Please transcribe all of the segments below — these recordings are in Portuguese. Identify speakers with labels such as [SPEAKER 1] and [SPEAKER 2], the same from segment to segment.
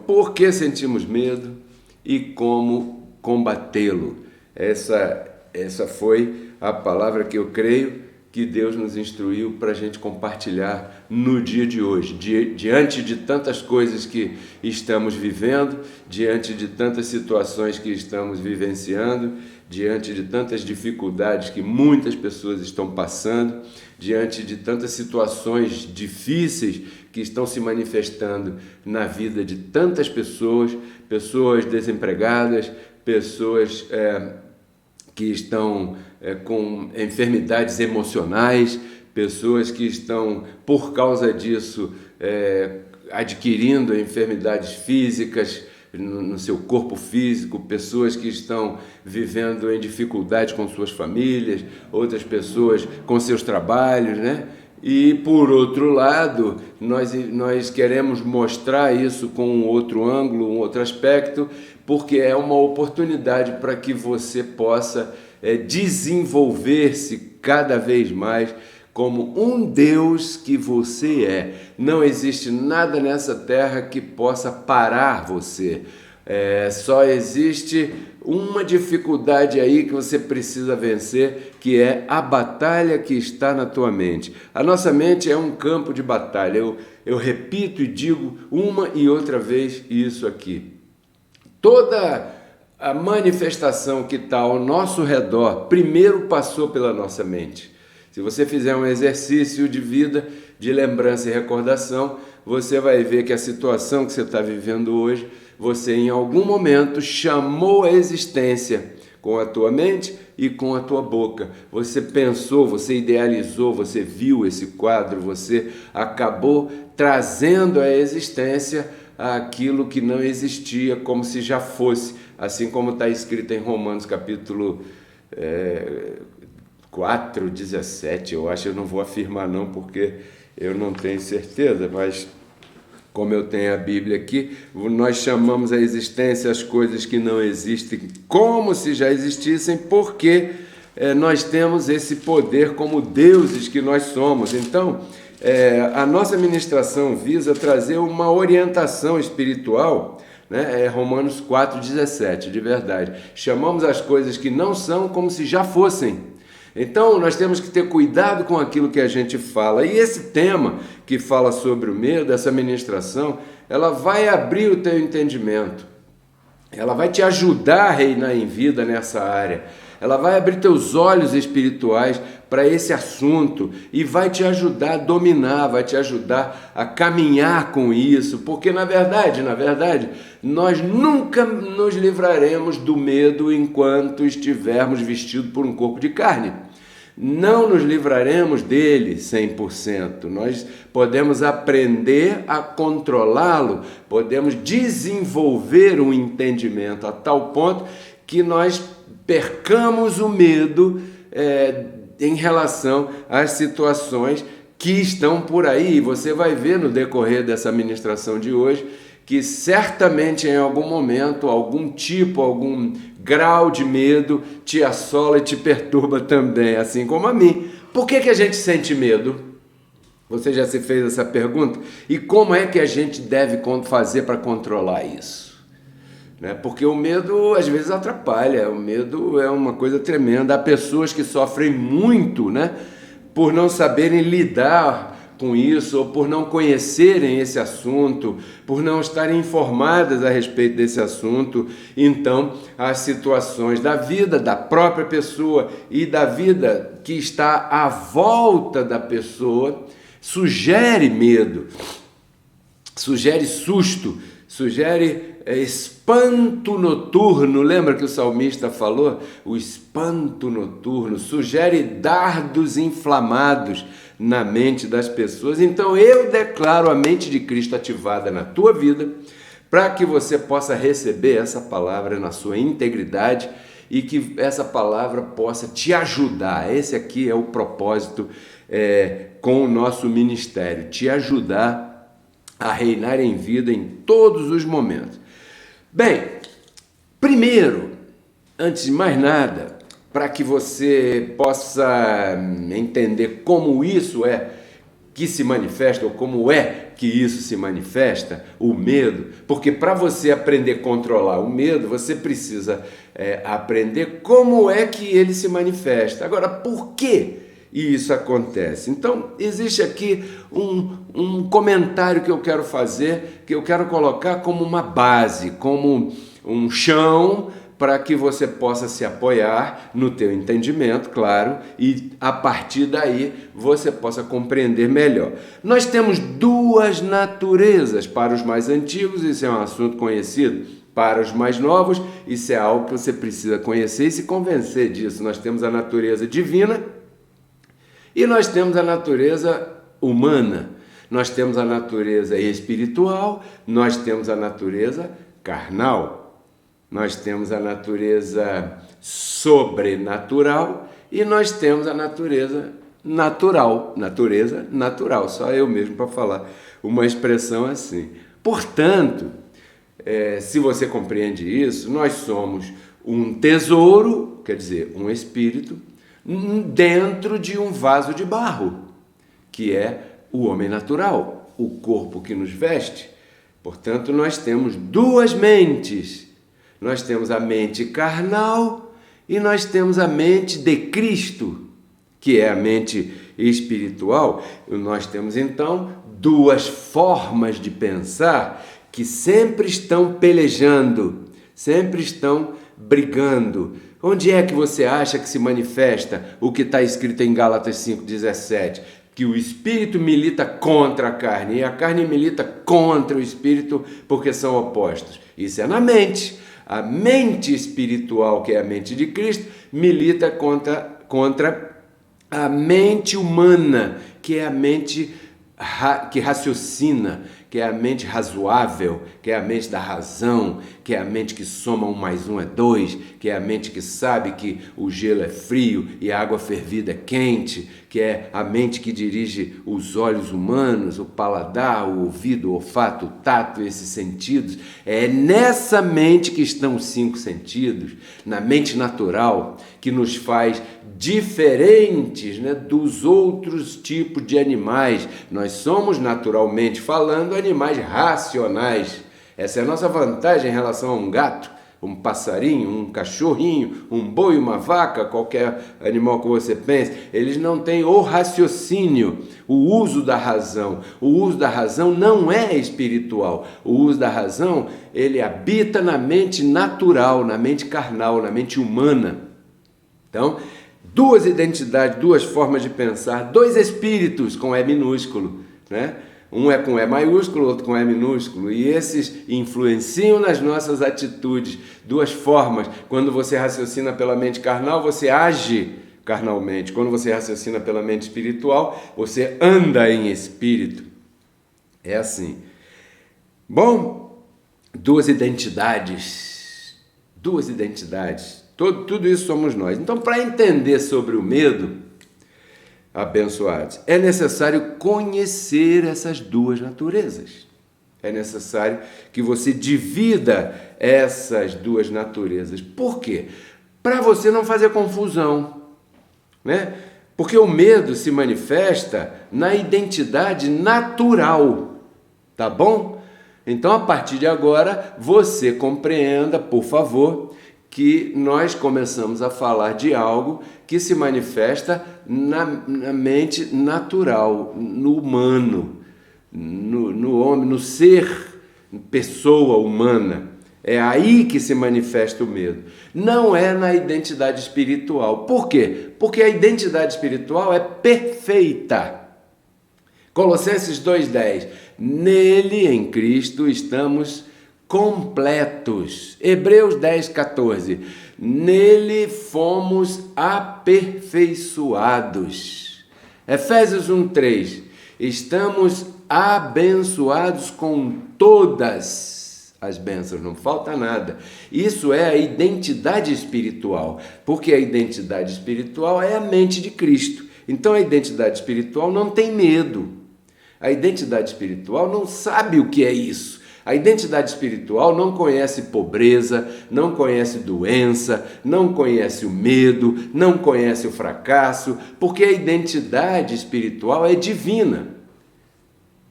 [SPEAKER 1] Por que sentimos medo e como combatê-lo? Essa foi a palavra que eu creio que Deus nos instruiu para a gente compartilhar no dia de hoje. Diante de tantas coisas que estamos vivendo, diante de tantas situações que estamos vivenciando, diante de tantas dificuldades que muitas pessoas estão passando, diante de tantas situações difíceis que estão se manifestando na vida de tantas pessoas, pessoas desempregadas, pessoas que estão com enfermidades emocionais, pessoas que estão, por causa disso, adquirindo enfermidades físicas no seu corpo físico, pessoas que estão vivendo em dificuldades com suas famílias, outras pessoas com seus trabalhos, né? E, por outro lado, nós queremos mostrar isso com um outro ângulo, um outro aspecto, porque é uma oportunidade para que você possa desenvolver-se cada vez mais como um Deus que você é. Não existe nada nessa terra que possa parar você. Só existe uma dificuldade aí que você precisa vencer, que é a batalha que está na tua mente. A nossa mente é um campo de batalha. Eu repito e digo uma e outra vez isso aqui. Toda a manifestação que está ao nosso redor primeiro passou pela nossa mente. Se você fizer um exercício de vida, de lembrança e recordação, você vai ver que a situação que você está vivendo hoje, você em algum momento chamou a existência com a tua mente e com a tua boca. Você pensou, você idealizou, você viu esse quadro, você acabou trazendo à existência aquilo que não existia, como se já fosse, assim como está escrito em Romanos capítulo 4:17, eu acho. Eu não vou afirmar não, porque eu não tenho certeza, mas como eu tenho a Bíblia aqui, nós chamamos a existência as coisas que não existem como se já existissem, porque nós temos esse poder como deuses que nós somos. Então, a nossa ministração visa trazer uma orientação espiritual, né? Romanos 4:17, de verdade. Chamamos as coisas que não são como se já fossem. Então, nós temos que ter cuidado com aquilo que a gente fala. E esse tema que fala sobre o medo, essa ministração, ela vai abrir o teu entendimento. Ela vai te ajudar a reinar em vida nessa área. Ela vai abrir teus olhos espirituais para esse assunto e vai te ajudar a dominar, vai te ajudar a caminhar com isso, porque na verdade, nós nunca nos livraremos do medo enquanto estivermos vestidos por um corpo de carne. Não nos livraremos dele 100%. Nós podemos aprender a controlá-lo, podemos desenvolver um entendimento a tal ponto que nós percamos o medo em relação às situações que estão por aí. Você vai ver no decorrer dessa ministração de hoje que certamente em algum momento, algum grau de medo te assola e te perturba também, assim como a mim. Por que a gente sente medo? Você já se fez essa pergunta? E como é que a gente deve fazer para controlar isso? Porque o medo às vezes atrapalha, o medo é uma coisa tremenda. Há pessoas que sofrem muito, por não saberem lidar com isso, ou por não conhecerem esse assunto, por não estarem informadas a respeito desse assunto. Então, as situações da vida da própria pessoa e da vida que está à volta da pessoa sugere medo, sugere susto, sugere espanto noturno. Lembra que o salmista falou? O espanto noturno sugere dardos inflamados na mente das pessoas. Então eu declaro a mente de Cristo ativada na tua vida, para que você possa receber essa palavra na sua integridade e que essa palavra possa te ajudar. Esse aqui é o propósito com o nosso ministério, te ajudar a reinar em vida em todos os momentos. Bem, primeiro, antes de mais nada, para que você possa entender como isso é que se manifesta, ou como é que isso se manifesta, o medo, porque para você aprender a controlar o medo, você precisa aprender como é que ele se manifesta. Agora, por que isso acontece? Então, existe aqui um comentário que eu quero fazer, que eu quero colocar como uma base, como um chão, para que você possa se apoiar no teu entendimento, claro, e a partir daí você possa compreender melhor. Nós temos duas naturezas para os mais antigos, isso é um assunto conhecido. Para os mais novos, isso é algo que você precisa conhecer e se convencer disso. Nós temos a natureza divina e nós temos a natureza humana. Nós temos a natureza espiritual, nós temos a natureza carnal. Nós temos a natureza sobrenatural e nós temos a natureza natural. Natureza natural, só eu mesmo para falar uma expressão assim. Portanto, se você compreende isso, nós somos um tesouro, quer dizer, um espírito, dentro de um vaso de barro, que é o homem natural, o corpo que nos veste. Portanto, nós temos duas mentes. Nós temos a mente carnal e nós temos a mente de Cristo, que é a mente espiritual. Nós temos então duas formas de pensar que sempre estão pelejando, sempre estão brigando. Onde é que você acha que se manifesta o que está escrito em Gálatas 5,17? Que o espírito milita contra a carne e a carne milita contra o espírito porque são opostos. Isso é na mente. A mente espiritual, que é a mente de Cristo, milita contra a mente humana, que é a mente que raciocina, que é a mente razoável, que é a mente da razão, que é a mente que soma 1 mais 1 é 2, que é a mente que sabe que o gelo é frio e a água fervida é quente, que é a mente que dirige os olhos humanos, o paladar, o ouvido, o olfato, o tato, esses sentidos. É nessa mente que estão os 5 sentidos, na mente natural, que nos faz diferentes, né, dos outros tipos de animais. Nós somos, naturalmente falando, animais racionais. Essa é a nossa vantagem em relação a um gato, um passarinho, um cachorrinho, um boi, uma vaca, qualquer animal que você pense. Eles não têm o raciocínio, o uso da razão. O uso da razão não é espiritual. O uso da razão, ele habita na mente natural, na mente carnal, na mente humana. Então, duas identidades, duas formas de pensar, dois espíritos com E minúsculo, né? Um é com E maiúsculo, outro com E minúsculo, e esses influenciam nas nossas atitudes. Duas formas. Quando você raciocina pela mente carnal, você age carnalmente. Quando você raciocina pela mente espiritual, você anda em espírito. É assim. Bom, duas identidades. Duas identidades. Tudo isso somos nós. Então, para entender sobre o medo, abençoados, é necessário conhecer essas duas naturezas. É necessário que você divida essas duas naturezas. Por quê? Para você não fazer confusão, né? Porque o medo se manifesta na identidade natural, tá bom? Então, a partir de agora, você compreenda, por favor, que nós começamos a falar de algo que se manifesta na mente natural, no humano, no homem, no ser, pessoa humana. É aí que se manifesta o medo. Não é na identidade espiritual. Por quê? Porque a identidade espiritual é perfeita. Colossenses 2,10. Nele, em Cristo, estamos completos. Hebreus 10,14. Nele fomos aperfeiçoados. Efésios 1,3. Estamos abençoados com todas as bênçãos, não falta nada. Isso é a identidade espiritual, porque a identidade espiritual é a mente de Cristo. Então a identidade espiritual não tem medo. A identidade espiritual não sabe o que é isso. A identidade espiritual não conhece pobreza, não conhece doença, não conhece o medo, não conhece o fracasso, porque a identidade espiritual é divina.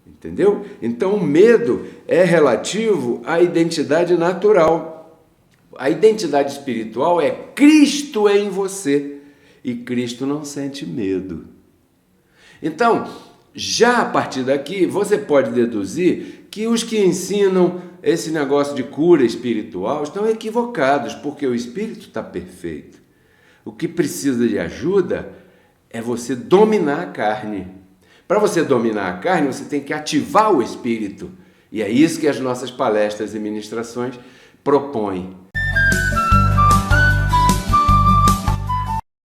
[SPEAKER 1] Entendeu? Então o medo é relativo à identidade natural. A identidade espiritual é Cristo em você. E Cristo não sente medo. Então, já a partir daqui, você pode deduzir que os que ensinam esse negócio de cura espiritual estão equivocados, porque o espírito está perfeito. O que precisa de ajuda é você dominar a carne. Para você dominar a carne, você tem que ativar o espírito. E é isso que as nossas palestras e ministrações propõem.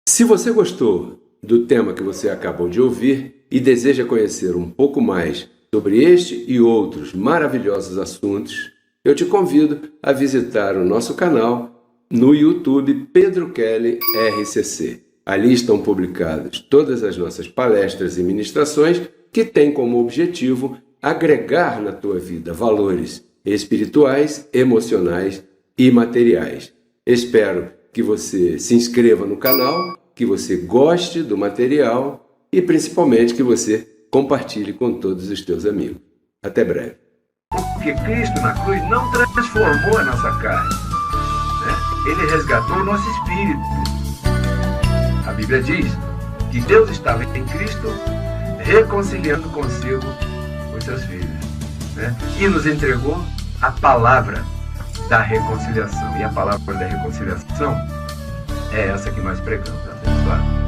[SPEAKER 1] Se você gostou do tema que você acabou de ouvir e deseja conhecer um pouco mais sobre este e outros maravilhosos assuntos, eu te convido a visitar o nosso canal no YouTube Pedro Kelly RCC. Ali estão publicadas todas as nossas palestras e ministrações que têm como objetivo agregar na tua vida valores espirituais, emocionais e materiais. Espero que você se inscreva no canal, que você goste do material e principalmente que você compartilhe com todos os teus amigos. Até breve. Porque Cristo na cruz não transformou a nossa carne, né? Ele resgatou o nosso espírito. A Bíblia diz que Deus estava em Cristo reconciliando consigo os seus filhos, né? E nos entregou a palavra da reconciliação. E a palavra da reconciliação é essa que nós pregamos, abençoado.